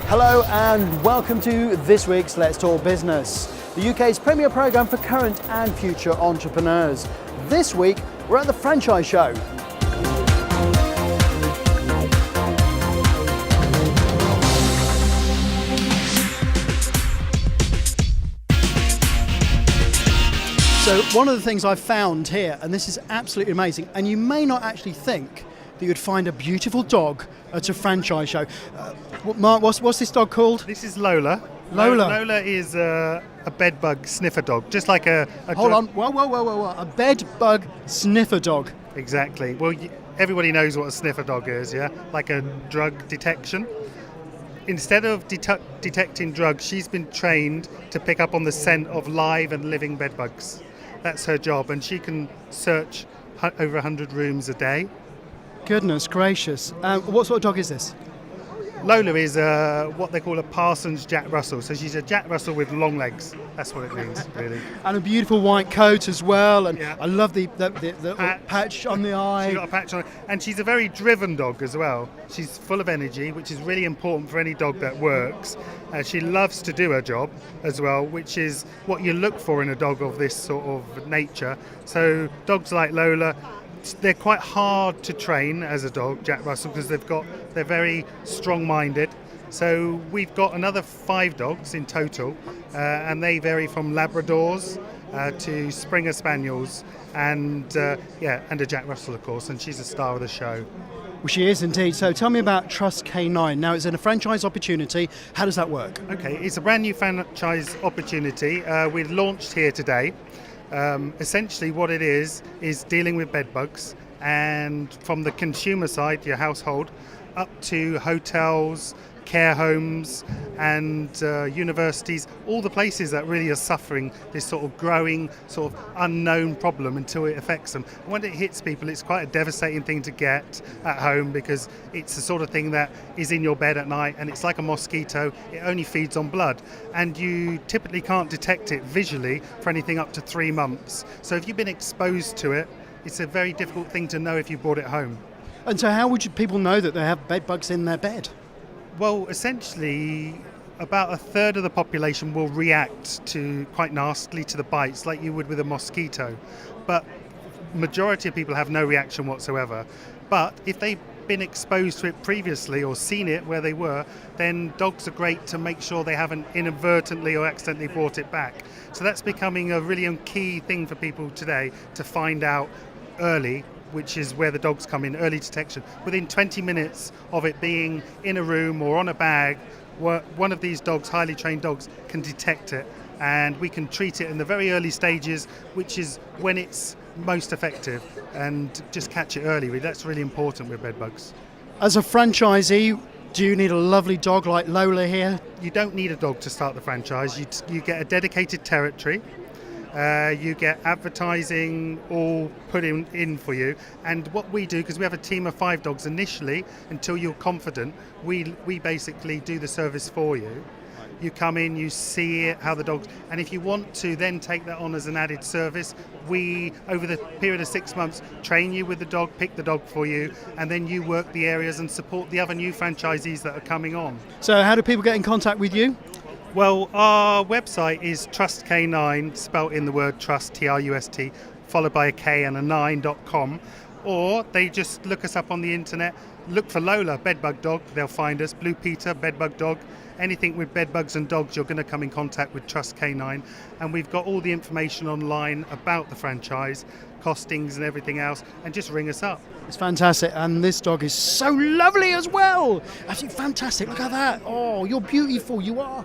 Hello and welcome to this week's Let's Talk Business, the UK's premier programme for current and future entrepreneurs. This week, we're at the Franchise Show. So one of the things I've found here, and this is absolutely amazing, and you may not actually think that you'd find a beautiful dog at a franchise show. Mark, what's this dog called? This is Lola. Lola. Lola is a bedbug sniffer dog, just like a Hold on, whoa. A bed bug sniffer dog. Exactly. Well, everybody knows what a sniffer dog is, yeah? Like a drug detection. Instead of detecting drugs, she's been trained to pick up on the scent of live and living bedbugs. That's her job, and she can search over 100 rooms a day. Goodness gracious. What sort of dog is this? Lola is what they call a Parsons Jack Russell. So she's a Jack Russell with long legs. That's what it means, really. And a beautiful white coat as well. And yeah. I love the patch on the eye. She's got a patch on, and she's a very driven dog as well. She's full of energy, which is really important for any dog that works. She loves to do her job as well, which is what you look for in a dog of this sort of nature. So dogs like Lola, they're quite hard to train as a dog, Jack Russell, because they're very strong-minded. So we've got another 5 dogs in total, and they vary from Labradors to Springer Spaniels, and a Jack Russell, of course, and she's a star of the show. Well, she is indeed. So tell me about Trust K9. Now, it's in a franchise opportunity. How does that work? Okay, it's a brand new franchise opportunity. We've launched here today. Essentially what it is dealing with bed bugs, and from the consumer side, your household, up to hotels, care homes and universities, all the places that really are suffering this sort of growing, sort of unknown problem until it affects them. And when it hits people, it's quite a devastating thing to get at home, because it's the sort of thing that is in your bed at night, and it's like a mosquito. It only feeds on blood, and you typically can't detect it visually for anything up to 3 months. So if you've been exposed to it, it's a very difficult thing to know if you brought it home. And so how would people know that they have bed bugs in their bed? Well, essentially, about a third of the population will react quite nastily to the bites, like you would with a mosquito. But majority of people have no reaction whatsoever. But if they've been exposed to it previously or seen it where they were, then dogs are great to make sure they haven't inadvertently or accidentally brought it back. So that's becoming a really key thing for people today, to find out early, which is where the dogs come in, early detection. Within 20 minutes of it being in a room or on a bag, one of these dogs, highly trained dogs, can detect it, and we can treat it in the very early stages, which is when it's most effective, and just catch it early. That's really important with bed bugs. As a franchisee, do you need a lovely dog like Lola here? You don't need a dog to start the franchise. You get a dedicated territory. You get advertising all put in for you, and what we do, because we have a team of 5 dogs initially, until you're confident, we basically do the service for you. You come in, you see it, how the dogs, and if you want to then take that on as an added service, we, over the period of 6 months, train you with the dog, pick the dog for you, and then you work the areas and support the other new franchisees that are coming on. So how do people get in contact with you? Well, our website is Trust K9, spelt in the word trust, Trust, followed by a K and a 9.com, or they just look us up on the internet, look for Lola, bedbug dog, they'll find us, Blue Peter, bedbug dog. Anything with bedbugs and dogs, you're going to come in contact with Trust K9, and we've got all the information online about the franchise, costings and everything else, and just ring us up. It's fantastic, and this dog is so lovely as well. Absolutely fantastic, look at that. Oh, you're beautiful, you are.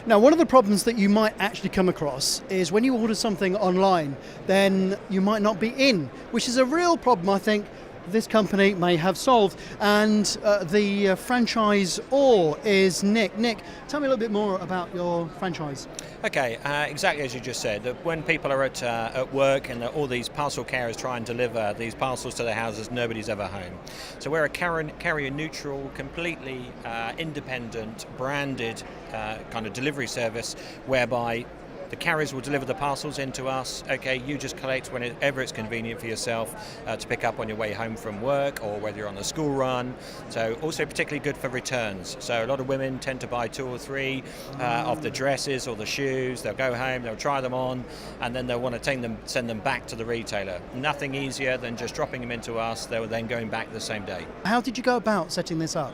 Now, one of the problems that you might actually come across is when you order something online, then you might not be in, which is a real problem, I think, this company may have solved. And the franchisor is Nick. Nick, tell me a little bit more about your franchise. Okay, exactly as you just said, that when people are at work and all these parcel carriers try and deliver these parcels to their houses, nobody's ever home. So we're a carrier neutral, completely independent, branded kind of delivery service, whereby The carriers will deliver the parcels into us. Okay, you just collect whenever it's convenient for yourself to pick up on your way home from work or whether you're on a school run. So also particularly good for returns. So a lot of women tend to buy 2 or 3 of the dresses or the shoes. They'll go home, they'll try them on, and then they'll want to send them back to the retailer. Nothing easier than just dropping them into us. They were then going back the same day. How did you go about setting this up?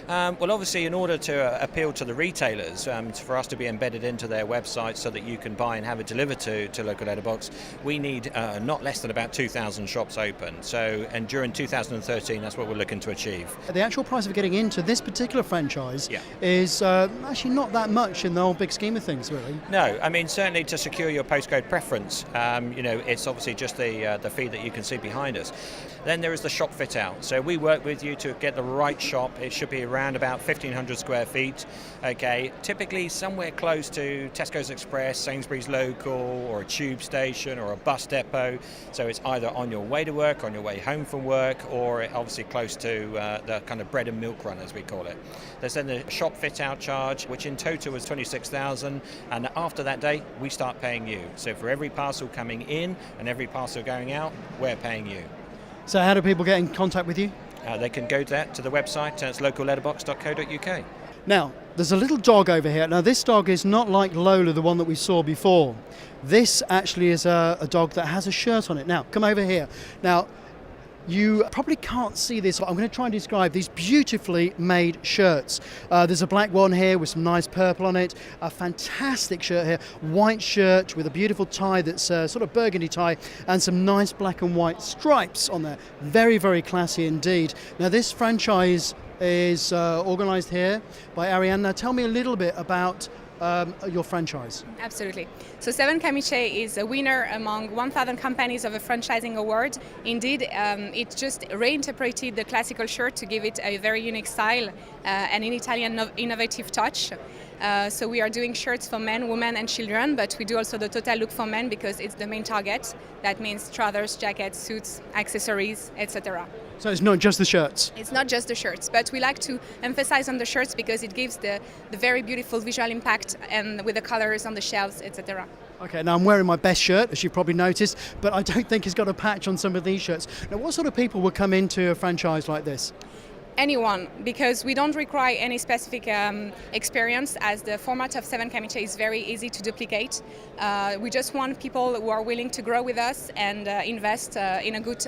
Well, obviously, in order to appeal to the retailers, for us to be embedded into their website so that you can buy and have it delivered to Local Letterbox, we need not less than about 2,000 shops open. So, and during 2013, that's what we're looking to achieve. The actual price of getting into this particular franchise Yeah. is actually not that much in the whole big scheme of things, really. No, I mean, certainly to secure your postcode preference, it's obviously just the fee that you can see behind us. Then there is the shop fit out. So we work with you to get the right shop. It should be around about 1,500 square feet. Okay, typically somewhere close to Tesco's Express, Sainsbury's Local, or a tube station, or a bus depot. So it's either on your way to work, on your way home from work, or obviously close to the kind of bread and milk run, as we call it. There's then the shop fit out charge, which in total was 26,000, and after that day, we start paying you. So for every parcel coming in and every parcel going out, we're paying you. So how do people get in contact with you? They can go to the website, it's localletterbox.co.uk. Now, there's a little dog over here. Now, this dog is not like Lola, the one that we saw before. This actually is a dog that has a shirt on it. Now, come over here. Now, you probably can't see this. I'm going to try and describe these beautifully made shirts. There's a black one here with some nice purple on it. A fantastic shirt here. White shirt with a beautiful tie that's sort of burgundy tie and some nice black and white stripes on there. Very, very classy indeed. Now, this franchise is organised here by Ariane. Now, tell me a little bit about your franchise. Absolutely. So Seven Camice is a winner among 1,000 companies of a franchising award. Indeed, it just reinterpreted the classical shirt to give it a very unique style and an Italian innovative touch. So we are doing shirts for men, women and children, but we do also the total look for men because it's the main target. That means trousers, jackets, suits, accessories, etc. So it's not just the shirts. It's not just the shirts, but we like to emphasize on the shirts because it gives the very beautiful visual impact and with the colors on the shelves, etc. Okay, now I'm wearing my best shirt, as you've probably noticed, but I don't think it's got a patch on some of these shirts. Now, what sort of people would come into a franchise like this? Anyone, because we don't require any specific experience, as the format of Seven Camice is very easy to duplicate. We just want people who are willing to grow with us and invest in a good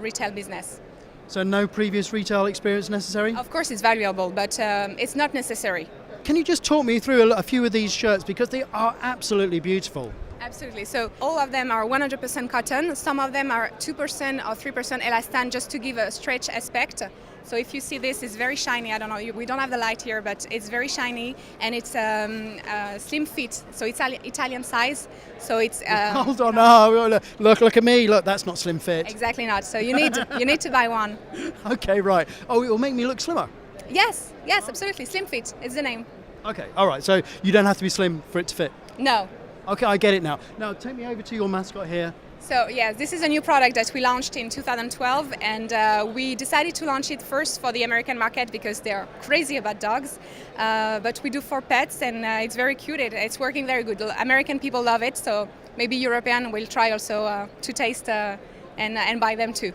retail business. So no previous retail experience necessary? Of course it's valuable, but it's not necessary. Can you just talk me through a few of these shirts, because they are absolutely beautiful? Absolutely. So all of them are 100% cotton. Some of them are 2% or 3% elastan, just to give a stretch aspect. So if you see this, it's very shiny. I don't know, we don't have the light here, but it's very shiny and it's slim fit. So it's Italian size. So it's Hold on, oh, look at me. Look, that's not slim fit. exactly not. So you need to buy one. Okay, right. Oh, it will make me look slimmer. Yes, absolutely. Slim fit. It's the name. Okay, all right. So you don't have to be slim for it to fit. No. Okay, I get it now. Now take me over to your mascot here. So yes, this is a new product that we launched in 2012, and we decided to launch it first for the American market because they're crazy about dogs, but we do for pets, and it's very cute. It's working very good. American people love it, so maybe European will try also to taste and buy them too.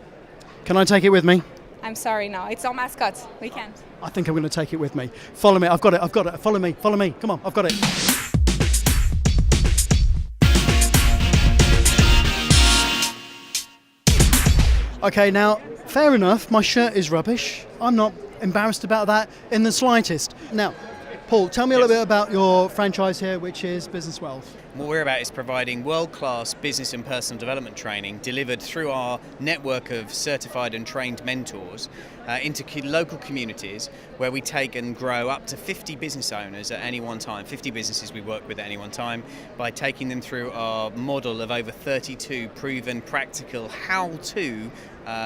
Can I take it with me? I'm sorry, no, it's our mascot. We can't. I think I'm going to take it with me. Follow me. I've got it. Follow me. Come on, I've got it. Okay, now, fair enough, my shirt is rubbish. I'm not embarrassed about that in the slightest. Now, Paul, tell me a little bit about your franchise here, which is Business Wealth. What we're about is providing world-class business and personal development training delivered through our network of certified and trained mentors into local communities, where we take and grow up to 50 business owners at any one time, 50 businesses we work with at any one time, by taking them through our model of over 32 proven practical how-to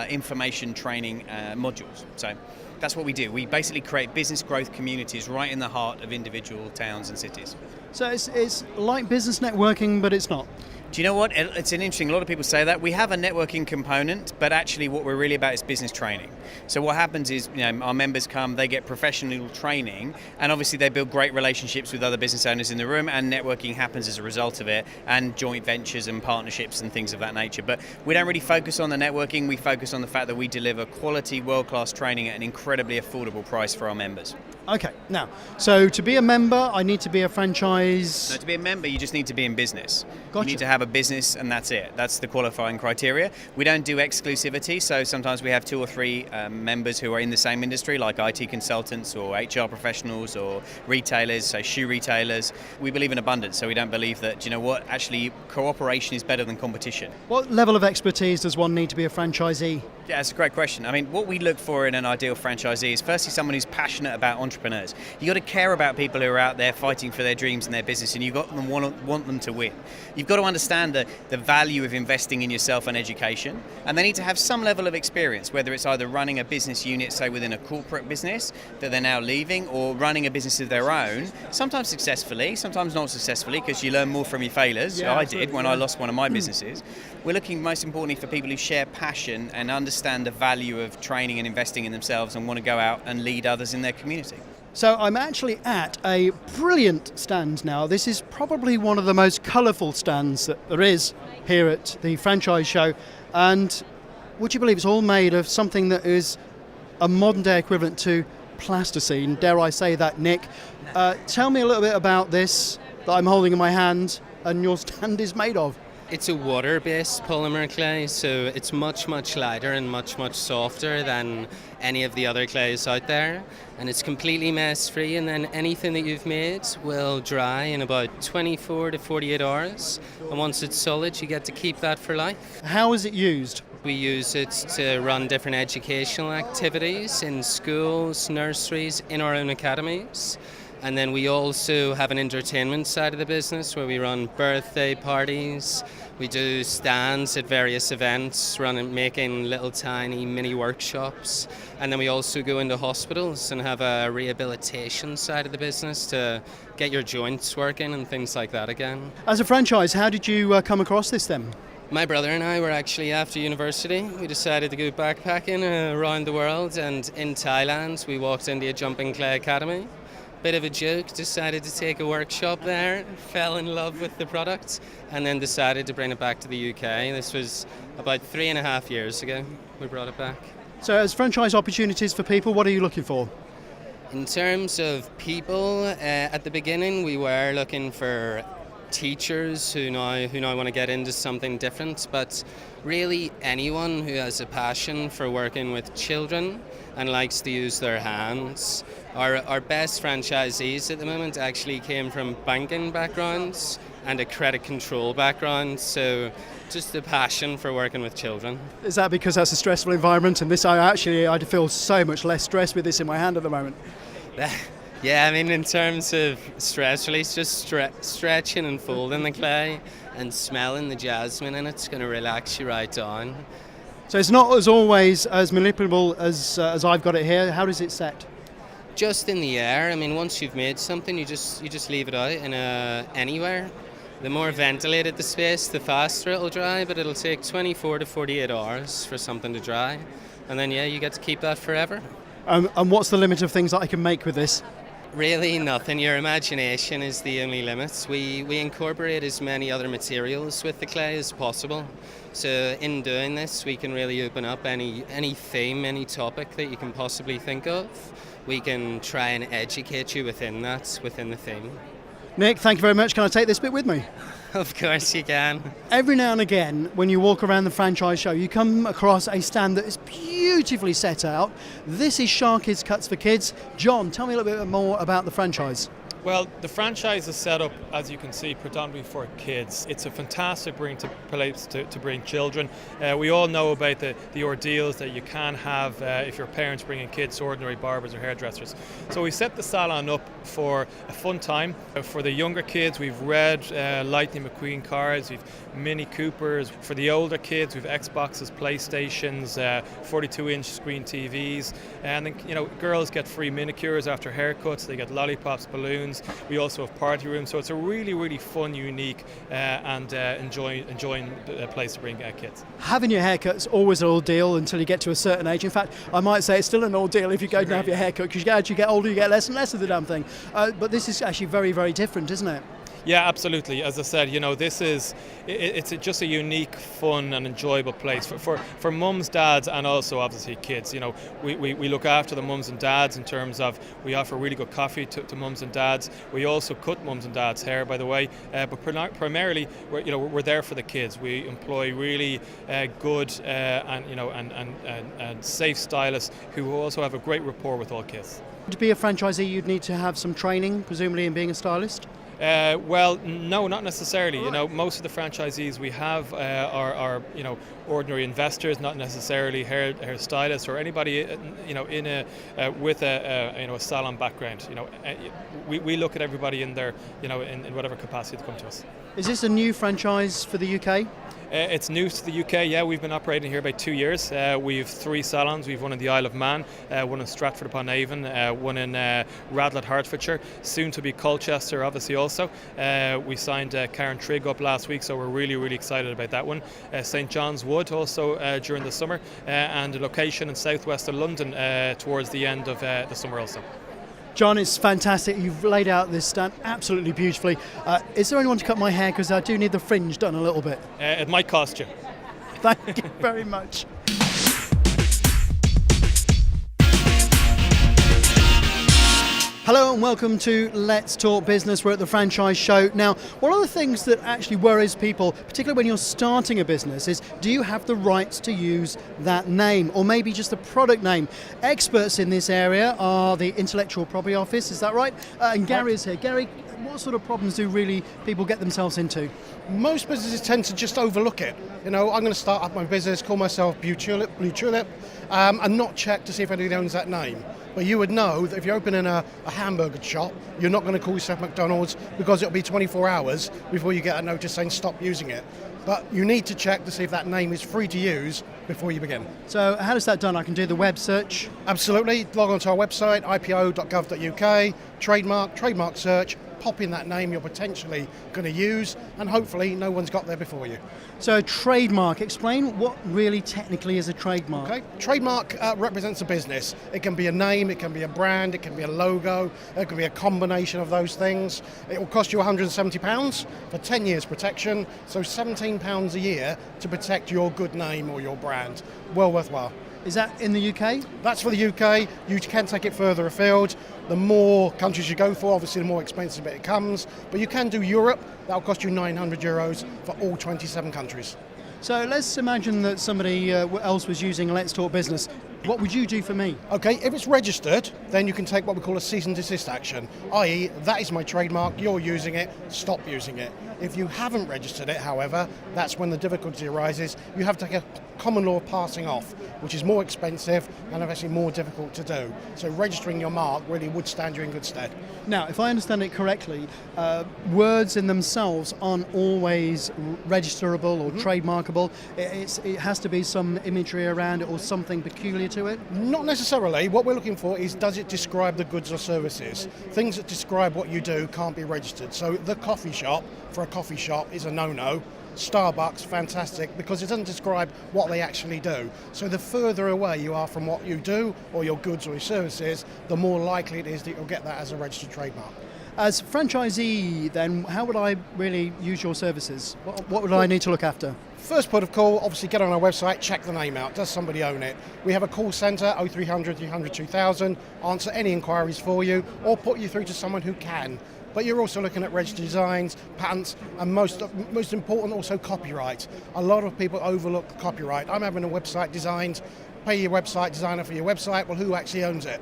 information training modules. So that's what we do. We basically create business growth communities right in the heart of individual towns and cities. So it's like business networking, but it's not. Do you know what? It's an interesting, a lot of people say that. We have a networking component, but actually what we're really about is business training. So what happens is, our members come, they get professional training, and obviously they build great relationships with other business owners in the room, and networking happens as a result of it, and joint ventures and partnerships and things of that nature. But we don't really focus on the networking, we focus on the fact that we deliver quality, world-class training at an incredibly affordable price for our members. Okay, now, so to be a member, I need to be a franchise. No, to be a member, you just need to be in business. Gotcha. You need to have a business, and that's it. That's the qualifying criteria. We don't do exclusivity, so sometimes we have 2 or 3 members who are in the same industry, like IT consultants or HR professionals or retailers, so shoe retailers. We believe in abundance, so we don't believe that, actually cooperation is better than competition. What level of expertise does one need to be a franchisee? Yeah, that's a great question. I mean, what we look for in an ideal franchisee is firstly someone who's passionate about entrepreneurs. You've got to care about people who are out there fighting for their dreams and their business, and you've got to want them to win. You've got to understand the value of investing in yourself and education, and they need to have some level of experience, whether it's either running a business unit, say within a corporate business that they're now leaving, or running a business of their own, sometimes successfully, sometimes not successfully, because you learn more from your failures. Yeah, I did when I lost one of my businesses. We're looking most importantly for people who share passion and understand the value of training and investing in themselves and want to go out and lead others in their community. So I'm actually at a brilliant stand now. This is probably one of the most colourful stands that there is here at the franchise show. And would you believe it's all made of something that is a modern day equivalent to plasticine? Dare I say that, Nick? Tell me a little bit about this that I'm holding in my hand and your stand is made of. It's a water-based polymer clay, so it's much, much lighter and much, much softer than any of the other clays out there. And it's completely mess-free, and then anything that you've made will dry in about 24 to 48 hours. And once it's solid, you get to keep that for life. How is it used? We use it to run different educational activities in schools, nurseries, in our own academies. And then we also have an entertainment side of the business where we run birthday parties, we do stands at various events, making little tiny mini workshops. And then we also go into hospitals and have a rehabilitation side of the business to get your joints working and things like that again. As a franchise, how did you come across this then? My brother and I were actually after university. We decided to go backpacking around the world, and in Thailand we walked into a Jumping Clay Academy. Bit of a joke, decided to take a workshop there, fell in love with the product, and then decided to bring it back to the UK. This was about 3.5 years ago we brought it back. So as franchise opportunities for people, what are you looking for? In terms of people, at the beginning we were looking for teachers who now want to get into something different, but really anyone who has a passion for working with children and likes to use their hands. Our best franchisees at the moment actually came from banking backgrounds and a credit control background, so just a passion for working with children. Is that because that's a stressful environment, and I feel so much less stress with this in my hand at the moment? Yeah, I mean, in terms of stress release, just stretching and folding the clay and smelling the jasmine, and it's going to relax you right down. So it's not as always as manipulable as I've got it here. How does it set? Just in the air. I mean, once you've made something, you just leave it out in anywhere. The more ventilated the space, the faster it'll dry, but it'll take 24 to 48 hours for something to dry. And then, you get to keep that forever. And what's the limit of things that I can make with this? Really nothing. Your imagination is the only limit. We incorporate as many other materials with the clay as possible. So in doing this, we can really open up any theme, any topic that you can possibly think of. We can try and educate you within the theme. Nick, thank you very much. Can I take this bit with me? Of course you can. Every now and again, when you walk around the franchise show, you come across a stand that is beautifully set out. This is Sharkey's Cuts for Kids. John, tell me a little bit more about the franchise. Well, the franchise is set up, as you can see, predominantly for kids. It's a fantastic place to bring children. We all know about the ordeals that you can have if your parents bring in kids to ordinary barbers or hairdressers. So we set the salon up for a fun time. For the younger kids, we've red Lightning McQueen cars, we've Mini Coopers. For the older kids, we've Xboxes, PlayStations, 42-inch screen TVs. And then, girls get free manicures after haircuts. They get lollipops, balloons. rooms. We also have party rooms, so it's a really, really fun, unique and enjoying place to bring kids. Having your haircut's always an ordeal until you get to a certain age. In fact, I might say it's still an ordeal if you go and have your haircut, because as you get older, you get less and less of the damn thing. But this is actually very, very different, isn't it? Yeah, absolutely. As I said, this is it's just a unique, fun and enjoyable place for mums, dads and also obviously kids. We look after the mums and dads in terms of we offer really good coffee to mums and dads. We also cut mums and dads' hair, by the way, but primarily we're there for the kids. We employ really good and safe stylists who also have a great rapport with all kids. To be a franchisee, you'd need to have some training, presumably, in being a stylist? Well, no, not necessarily. Most of the franchisees we have are ordinary investors, not necessarily hair stylists or anybody in with a salon background. We look at everybody in their in whatever capacity to come to us. Is this a new franchise for the UK? It's new to the UK, yeah. We've been operating here about 2 years. We have 3 salons. We've one in the Isle of Man, one in Stratford upon Avon, one in Radlett, Hertfordshire, soon to be Colchester, obviously also. We signed Karen Trigg up last week, so we're really, really excited about that one. St John's Wood also during the summer, and a location in southwest of London towards the end of the summer also. John, it's fantastic. You've laid out this stand absolutely beautifully. Is there anyone to cut my hair? Because I do need the fringe done a little bit. It might cost you. Thank you very much. Hello and welcome to Let's Talk Business. We're at the Franchise Show. Now, one of the things that actually worries people, particularly when you're starting a business, is do you have the rights to use that name or maybe just the product name? Experts in this area are the Intellectual Property Office, is that right? And Gary is here. Gary, what sort of problems do really people get themselves into? Most businesses tend to just overlook it. I'm going to start up my business, call myself Blue Tulip, and not check to see if anybody owns that name. But you would know that if you're opening a hamburger shop, you're not going to call yourself McDonald's because it'll be 24 hours before you get a notice saying stop using it. But you need to check to see if that name is free to use before you begin. So how is that done? I can do the web search? Absolutely. Log on to our website, ipo.gov.uk, trademark search, pop in that name you're potentially going to use, and hopefully no one's got there before you. So a trademark, explain what really technically is a trademark. Okay, trademark represents a business. It can be a name, it can be a brand, it can be a logo, it can be a combination of those things. It will cost you £170 for 10 years protection, so £17 a year to protect your good name or your brand. Well worthwhile. Is that in the UK? That's for the UK. You can take it further afield. The more countries you go for, obviously the more expensive it comes. But you can do Europe. That'll cost you €900 for all 27 countries. So let's imagine that somebody else was using Let's Talk Business. What would you do for me? Okay, if it's registered, then you can take what we call a cease and desist action, i.e. that is my trademark, you're using it, stop using it. If you haven't registered it, however, that's when the difficulty arises. You have to take a common law passing off, which is more expensive and actually more difficult to do. So registering your mark really would stand you in good stead. Now, if I understand it correctly, words in themselves aren't always registerable or trademarkable. It has to be some imagery around it or something peculiar to it? Not necessarily. What we're looking for is, does it describe the goods or services? Things that describe what you do can't be registered. So the coffee shop, for a coffee shop, is a no-no. Starbucks, fantastic, because it doesn't describe what they actually do. So the further away you are from what you do or your goods or your services, the more likely it is that you'll get that as a registered trademark. As franchisee, then, how would I really use your services? What would I need to look after? First port of call, obviously get on our website, check the name out. Does somebody own it? We have a call centre, 0300 300 2000, answer any inquiries for you or put you through to someone who can. But you're also looking at registered designs, patents, and most important, also copyright. A lot of people overlook copyright. I'm having a website designed, pay your website designer for your website. Well, who actually owns it?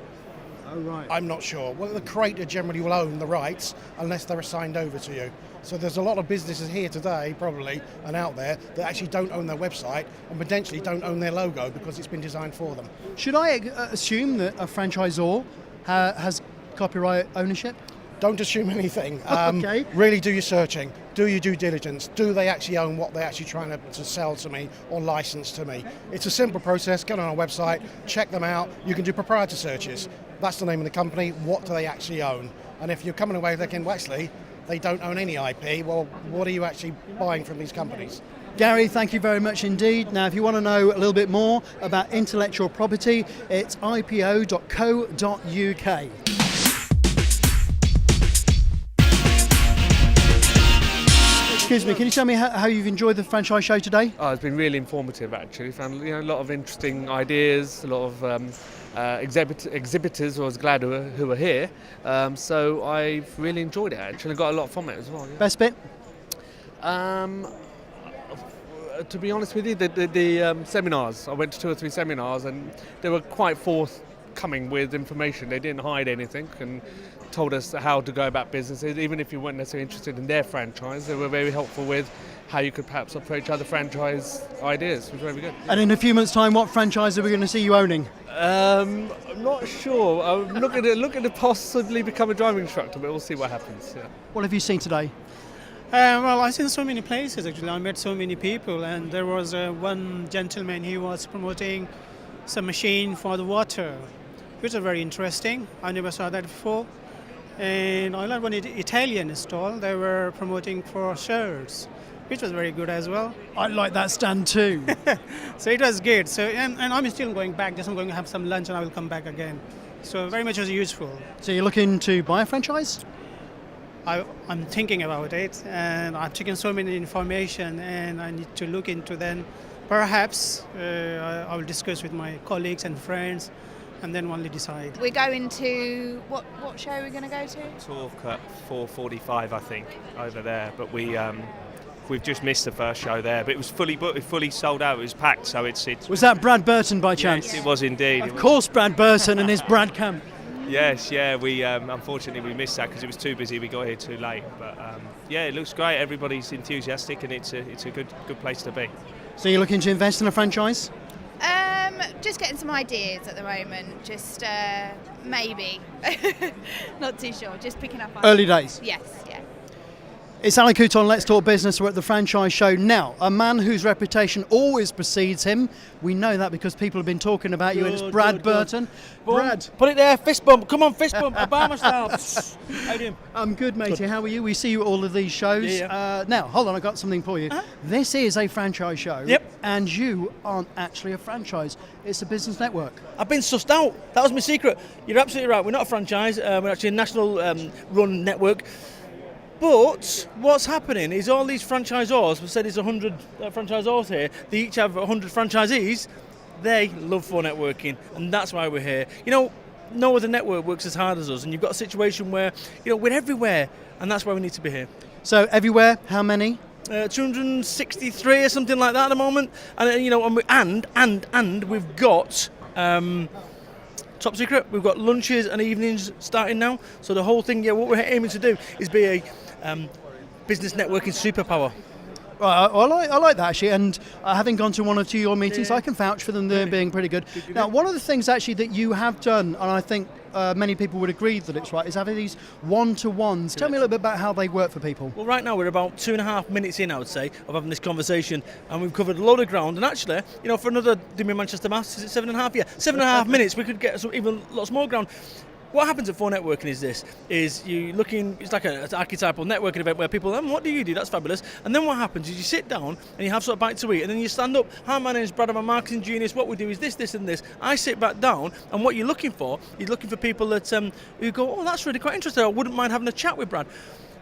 Oh, right. I'm not sure. Well, the creator generally will own the rights unless they're assigned over to you. So there's a lot of businesses here today, probably, and out there, that actually don't own their website and potentially don't own their logo because it's been designed for them. Should I assume that a franchisor has copyright ownership? Don't assume anything. Okay. Really do your searching. Do your due diligence. Do they actually own what they're actually trying to sell to me or license to me? It's a simple process. Get on our website, check them out. You can do proprietor searches. That's the name of the company. What do they actually own? And if you're coming away thinking, well, actually, they don't own any IP, well, what are you actually buying from these companies? Gary, thank you very much indeed. Now, if you want to know a little bit more about intellectual property, it's ipo.co.uk. Excuse me, can you tell me how you've enjoyed the franchise show today? Oh, it's been really informative actually. Found a lot of interesting ideas, a lot of exhibitors. I was glad who were here. So I've really enjoyed it actually. Got a lot from it as well. Yeah. Best bit? To be honest with you, the seminars. I went to 2 or 3 seminars and they were quite forthcoming with information. They didn't hide anything and told us how to go about businesses. Even if you weren't necessarily interested in their franchise, they were very helpful with how you could perhaps approach other franchise ideas. It was very good. And in a few months' time, what franchise are we going to see you owning? I'm not sure. I'm looking to possibly become a driving instructor, but we'll see what happens. Yeah. What have you seen today? Well, I've seen so many places actually. I met so many people, and there was one gentleman. He was promoting some machine for the water, which was very interesting. I never saw that before. And I like one Italian stall. They were promoting for shirts, which was very good as well. I like that stand too. So it was good. So and I'm still going back. Just I'm going to have some lunch, and I will come back again. So very much was useful. So you're looking to buy a franchise? I'm thinking about it, and I've taken so many information, and I need to look into them. Perhaps I will discuss with my colleagues and friends, and then only decide. We're going to what show are we going to go to? Talk at 4:45, I think, over there. But we've just missed the first show there. But it was fully booked, fully sold out. It was packed. So it's. Was that Brad Burton by chance? Yes, it was indeed. Of course, Brad Burton and his Brad Camp. Yes, yeah. We unfortunately we missed that because it was too busy. We got here too late. But yeah, it looks great. Everybody's enthusiastic, and it's a good place to be. So you're looking to invest in a franchise? Just getting some ideas at the moment. Just maybe. Not too sure. Just picking up. Early days. Yes. Yeah. It's Alan Couton, Let's Talk Business. We're at the franchise show now. A man whose reputation always precedes him. We know that because people have been talking about you, and it's Brad Burton. Brad. Put it there, fist bump. Come on, fist bump. Obama style. How you doing? I'm good, matey. Good. How are you? We see you at all of these shows. Yeah. Now, hold on, I got something for you. This is a franchise show. Yep. And you aren't actually a franchise. It's a business network. I've been sussed out. That was my secret. You're absolutely right. We're not a franchise. We're actually a national run network. But what's happening is all these franchisors, we said there's 100 franchisors here, they each have 100 franchisees, they love for networking, and that's why we're here. You know, no other network works as hard as us, and you've got a situation where, you know, we're everywhere, and that's why we need to be here. So everywhere, how many? 263 or something like that at the moment, and you know, and we've got top secret. We've got lunches and evenings starting now. So the whole thing, what we're aiming to do is be a business networking superpower. Right, I like that actually, and having gone to one or two of your meetings, I can vouch for them being pretty good. Now, one of the things actually that you have done, and I think many people would agree that it's right, is having these one-to-ones. Tell me a little bit about how they work for people. Well, right now we're about 2.5 minutes in, I would say, of having this conversation, and we've covered a lot of ground. And actually, you know, for another, do me Manchester maths, is it 7.5? Yeah, 7.5 minutes, we could get even lots more ground. What happens at 4Networking is you looking, it's like an archetypal networking event where people, what do you do? That's fabulous. And then what happens is you sit down and you have sort of bite to eat, and then you stand up. Hi, my name's Brad, I'm a marketing genius. What we do is this, and this. I sit back down, and what you're looking for people that who go, oh, that's really quite interesting. I wouldn't mind having a chat with Brad.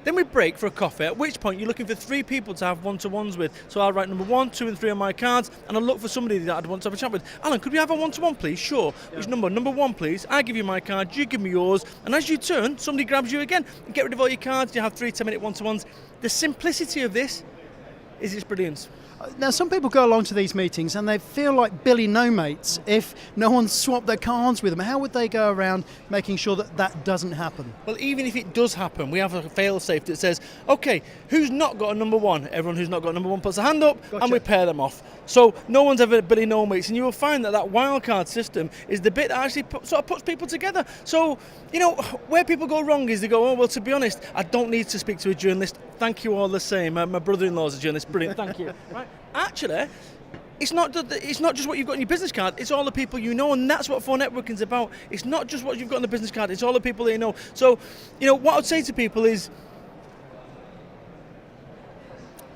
Then we break for a coffee, at which point you're looking for 3 people to have one-to-ones with. So I'll write number 1, 2 and 3 on my cards, and I'll look for somebody that I'd want to have a chat with. Alan, could we have a one-to-one, please? Sure. Yeah. Which number? Number 1, please. I give you my card, you give me yours, and as you turn, somebody grabs you again. You get rid of all your cards, you have 3 10-minute one-to-ones. The simplicity of this is its brilliance. Now, some people go along to these meetings and they feel like Billy No-Mates if no one swapped their cards with them. How would they go around making sure that that doesn't happen? Well, even if it does happen, we have a fail-safe that says, OK, who's not got a number 1? Everyone who's not got a number 1 puts a hand up, and we pair them off. So no one's ever Billy No-Mates, and you will find that wildcard system is the bit that actually sort of puts people together. So, you know, where people go wrong is they go, oh, well, to be honest, I don't need to speak to a journalist. Thank you all the same. My brother-in-law's a journalist. Brilliant, thank you. Right. Actually, it's not just what you've got on your business card, it's all the people you know, and that's what phone networking is about. It's not just what you've got on the business card, it's all the people that you know. So, what I'd say to people is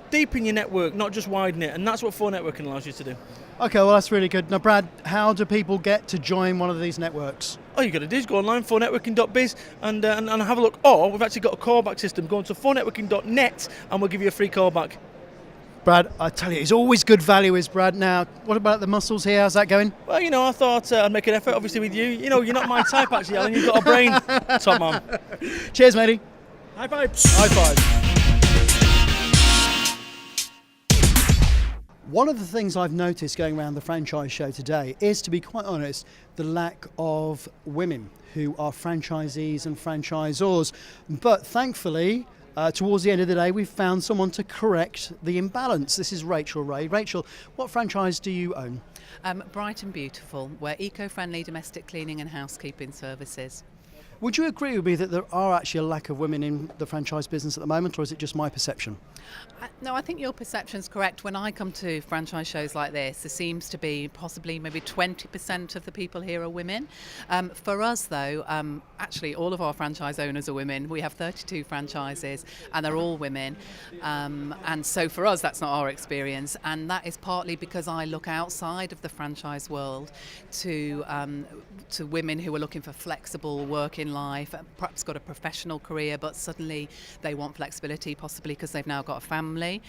deepen your network, not just widen it, and that's what phone networking allows you to do. Okay, well that's really good. Now Brad, how do people get to join one of these networks? All you got to do is go online, phonenetworking.biz, and have a look. Or we've actually got a callback system. Go on to phonenetworking.net and we'll give you a free callback. Brad, I tell you, it's always good value, is Brad. Now, what about the muscles here? How's that going? Well, I thought I'd make an effort, obviously, with you. You're not my type, actually, Alan. You've got a brain, top man. Cheers, matey. High five. High five. One of the things I've noticed going around the franchise show today is, to be quite honest, the lack of women who are franchisees and franchisors. But thankfully, towards the end of the day, we've found someone to correct the imbalance. This is Rachel Ray. Rachel, what franchise do you own? Bright and Beautiful. We're eco-friendly domestic cleaning and housekeeping services. Would you agree with me that there are actually a lack of women in the franchise business at the moment, or is it just my perception? No, I think your perception's correct. When I come to franchise shows like this, there seems to be possibly maybe 20% of the people here are women. For us, though, actually all of our franchise owners are women. We have 32 franchises, and they're all women. And so for us, that's not our experience. And that is partly because I look outside of the franchise world to women who are looking for flexible work in life, perhaps got a professional career, but suddenly they want flexibility, possibly because they've now got a family.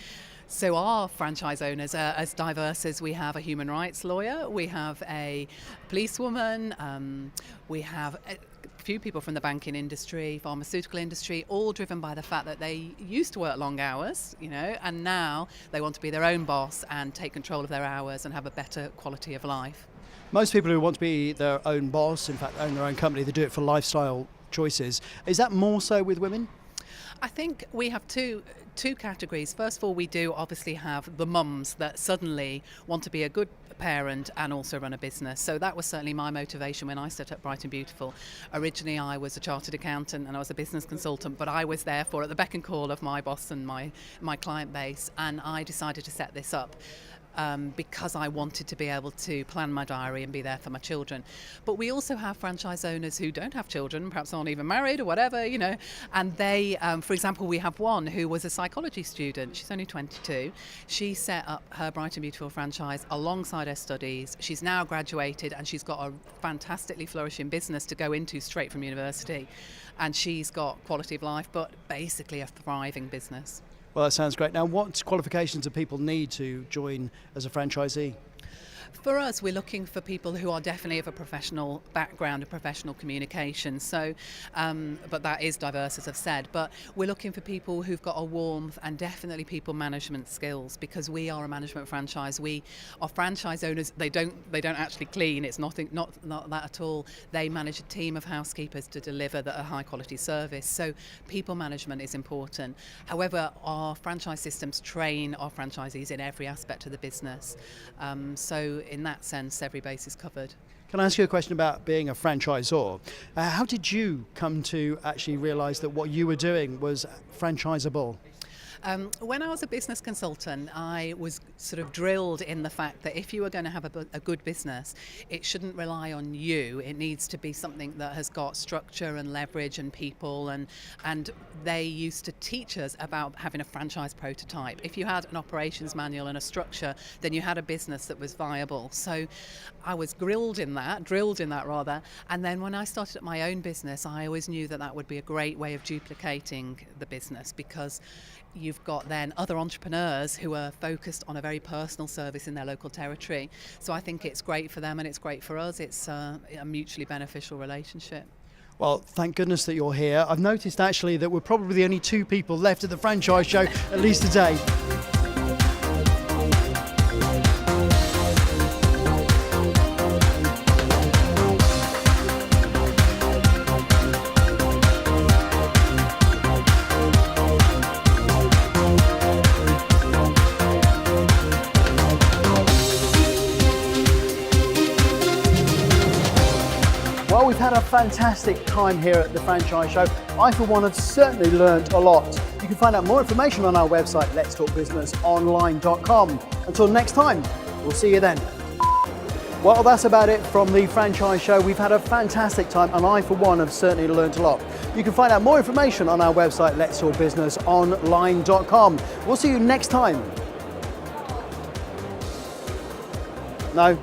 So our franchise owners are as diverse as we have a human rights lawyer, we have a policewoman, we have a few people from the banking industry, pharmaceutical industry, all driven by the fact that they used to work long hours, and now they want to be their own boss and take control of their hours and have a better quality of life. Most people who want to be their own boss, in fact own their own company, they do it for lifestyle choices. Is that more so with women? I think we have two categories. First of all, we do obviously have the mums that suddenly want to be a good parent and also run a business. So that was certainly my motivation when I set up Bright and Beautiful. Originally I was a chartered accountant and I was a business consultant, but I was there at the beck and call of my boss and my client base, and I decided to set this up. Because I wanted to be able to plan my diary and be there for my children. But we also have franchise owners who don't have children, perhaps aren't even married or whatever, and they, for example, we have one who was a psychology student. She's only 22. She set up her Bright and Beautiful franchise alongside her studies. She's now graduated and she's got a fantastically flourishing business to go into straight from university. And she's got quality of life, but basically a thriving business. Well, that sounds great. Now, what qualifications do people need to join as a franchisee? For us, we're looking for people who are definitely of a professional background, a professional communication. So, but that is diverse, as I've said. But we're looking for people who've got a warmth and definitely people management skills, because we are a management franchise. We are franchise owners. They don't actually clean. It's not that at all. They manage a team of housekeepers to deliver a high quality service. So people management is important. However, our franchise systems train our franchisees in every aspect of the business. So in that sense, every base is covered. Can I ask you a question about being a franchisor? How did you come to actually realise that what you were doing was franchisable? When I was a business consultant, I was sort of drilled in the fact that if you were going to have a good business, it shouldn't rely on you. It needs to be something that has got structure and leverage and people, and they used to teach us about having a franchise prototype. If you had an operations manual and a structure, then you had a business that was viable. So I was drilled in that, and then when I started up my own business, I always knew that would be a great way of duplicating the business, because you've got then other entrepreneurs who are focused on a very personal service in their local territory. So I think it's great for them and it's great for us. It's a mutually beneficial relationship. Well, thank goodness that you're here. I've noticed actually that we're probably the only two people left at the franchise show, at least today. Well, we've had a fantastic time here at the Franchise Show. I, for one, have certainly learned a lot. You can find out more information on our website, letstalkbusinessonline.com. Until next time, We'll see you then. Well, that's about it from the franchise show. We've had a fantastic time, and I, for one, have certainly learned a lot. You can find out more information on our website, letstalkbusinessonline.com. We'll see you next time. No?